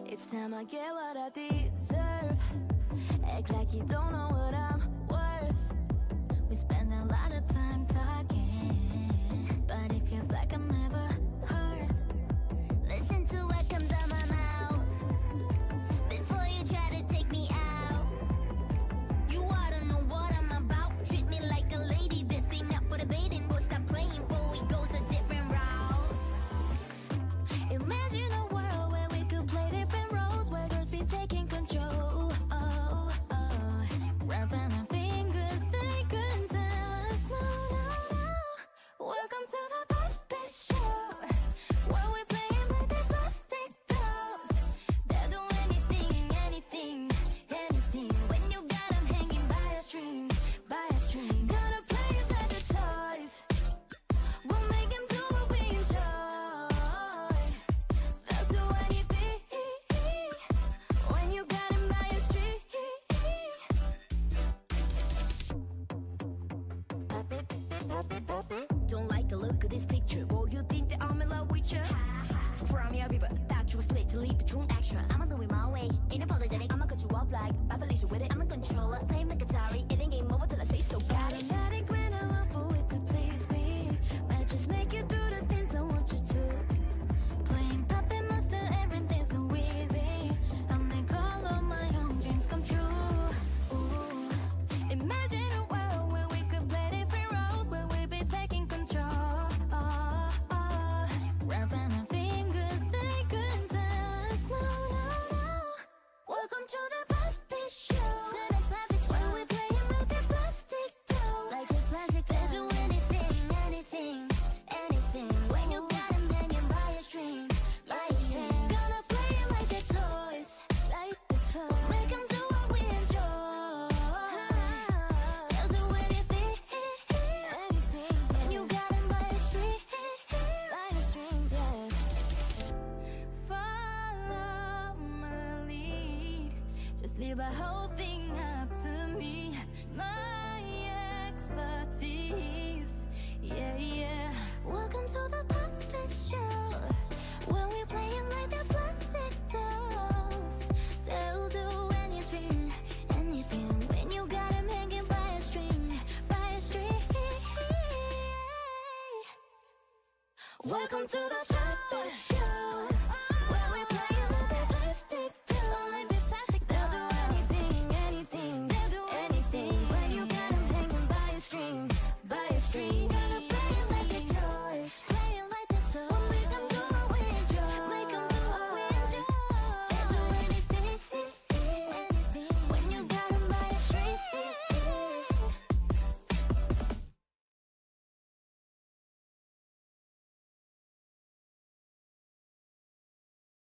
It's time I get what I deserve. Act like you don't know what I'm worth. We spend a lot of time talking, but it feels like I'm never heard. Listen to what comes out my mouth before you try to take me out. You ought to know what I'm about. Treat me like a lady, this ain't up for debating. But stop playing, boy, it goes a different route. Imagine a world where we could play different roles, where girls be taking control. Wrapping our fingers, they couldn't tell us no, no, no. Welcome to the puppet show, where we playing like the plastic dolls. They'll do anything, anything, anything. When you got them hanging by a string, by a string. Gonna play it like the toys. We'll make them do what we enjoy. They'll do anything when you got them by a string. Don't like the look of this picture. Well, you think that I'm in love with you? Cry me a river, thought you was lit to leave the true extra. I'ma do it my way, ain't apologetic. I'ma cut you off like Felicia with it. I'm a controller, playing like Atari. It ain't game over till I say so. Got it. Automatic when I want for it to please me. Might just make you do the things I want you to. Playing puppet master, everything's so easy. I'll make all of my own dreams come true. Ooh. Imagine a world where we could play different roles, where we be taking control. Wrapping our fingers, they couldn't tell us no, no, no. Welcome to the puppet show, where we playing like the plastic dolls. Like the plastic dolls. They'll do anything, anything, anything. When you got them hanging by a string, by a string. Gonna play it like the toys, like the toys. Make them do what we enjoy. They'll do anything, anything. When you got them by a string, by a string, yeah. Follow my lead. Just leave a whole thing up to me. My expertise, yeah, yeah. Welcome to the puppet show, when we playing like the plastic dolls. They'll do anything, anything. When you got them hanging by a string, by a string. Welcome to the